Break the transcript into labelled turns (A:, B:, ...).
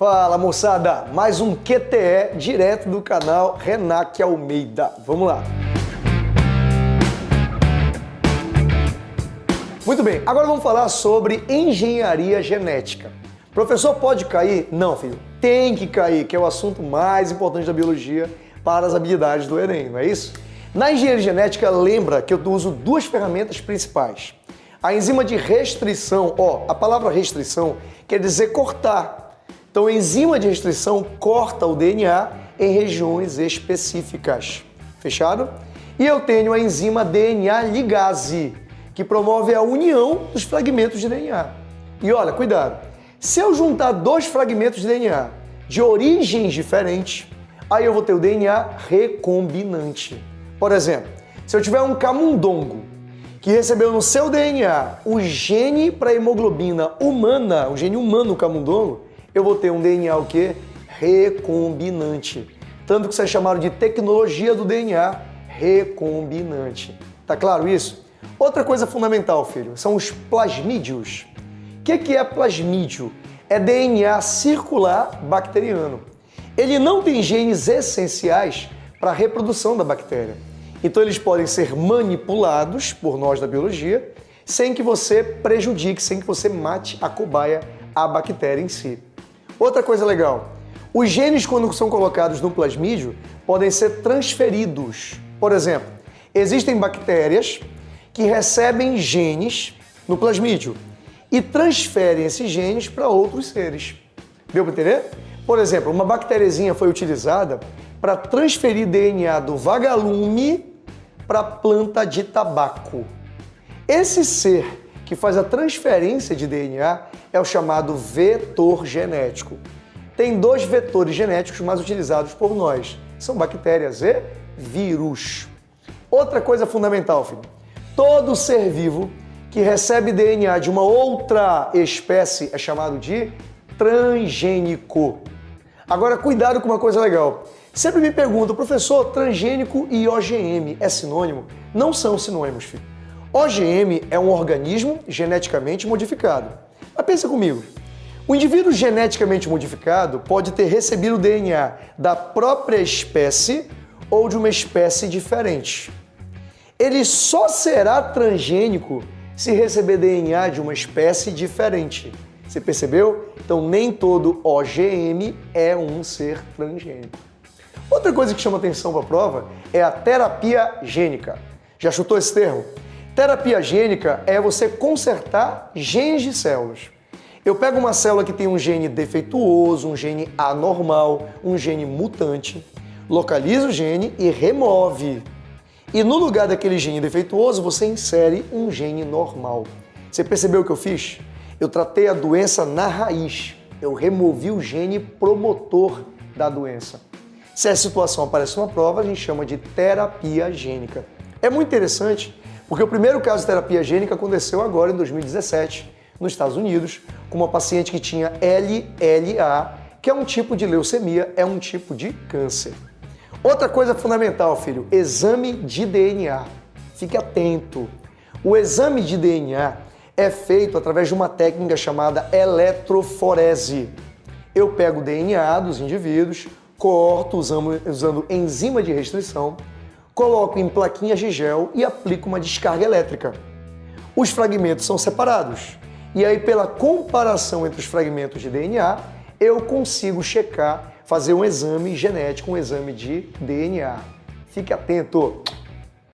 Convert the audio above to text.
A: Fala, moçada! Mais um QTE direto do canal Renac Almeida. Vamos lá! Muito bem, agora vamos falar sobre engenharia genética. Professor, pode cair? Não, filho, tem que cair, que é o assunto mais importante da biologia para as habilidades do Enem, não é isso? Na engenharia genética, lembra que eu uso duas ferramentas principais. A enzima de restrição, a palavra restrição quer dizer cortar. Então, a enzima de restrição corta o DNA em regiões específicas. Fechado? E eu tenho a enzima DNA ligase, que promove a união dos fragmentos de DNA. E olha, cuidado, se eu juntar dois fragmentos de DNA de origens diferentes, aí eu vou ter o DNA recombinante. Por exemplo, se eu tiver um camundongo que recebeu no seu DNA o gene para hemoglobina humana, o gene humano camundongo, eu vou ter um DNA o quê? Recombinante. Tanto que isso é chamado de tecnologia do DNA recombinante. Tá claro isso? Outra coisa fundamental, filho, são os plasmídios. O que é plasmídio? É DNA circular bacteriano. Ele não tem genes essenciais para a reprodução da bactéria. Então eles podem ser manipulados por nós da biologia sem que você prejudique, sem que você mate a cobaia, a bactéria em si. Outra coisa legal, os genes quando são colocados no plasmídio podem ser transferidos. Por exemplo, existem bactérias que recebem genes no plasmídio e transferem esses genes para outros seres. Deu para entender? Por exemplo, uma bactériazinha foi utilizada para transferir DNA do vagalume para a planta de tabaco. Esse ser que faz a transferência de DNA é o chamado vetor genético. Tem dois vetores genéticos mais utilizados por nós. São bactérias e vírus. Outra coisa fundamental, filho. Todo ser vivo que recebe DNA de uma outra espécie é chamado de transgênico. Agora, cuidado com uma coisa legal. Sempre me perguntam, professor, transgênico e OGM é sinônimo? Não são sinônimos, filho. OGM é um organismo geneticamente modificado. Mas pensa comigo, o indivíduo geneticamente modificado pode ter recebido o DNA da própria espécie ou de uma espécie diferente. Ele só será transgênico se receber DNA de uma espécie diferente. Você percebeu? Então nem todo OGM é um ser transgênico. Outra coisa que chama atenção para a prova é a terapia gênica. Já chutou esse termo? Terapia gênica é você consertar genes de células. Eu pego uma célula que tem um gene defeituoso, um gene anormal, um gene mutante, localiza o gene e remove. E no lugar daquele gene defeituoso, você insere um gene normal. Você percebeu o que eu fiz? Eu tratei a doença na raiz. Eu removi o gene promotor da doença. Se essa situação aparece numa prova, a gente chama de terapia gênica. É muito interessante, porque o primeiro caso de terapia gênica aconteceu agora em 2017, nos Estados Unidos, com uma paciente que tinha LLA, que é um tipo de leucemia, é um tipo de câncer. Outra coisa fundamental, filho, exame de DNA. Fique atento. O exame de DNA é feito através de uma técnica chamada eletroforese. Eu pego o DNA dos indivíduos, corto usando enzima de restrição, coloco em plaquinhas de gel e aplico uma descarga elétrica. Os fragmentos são separados. E aí, pela comparação entre os fragmentos de DNA, eu consigo checar, fazer um exame genético, um exame de DNA. Fique atento!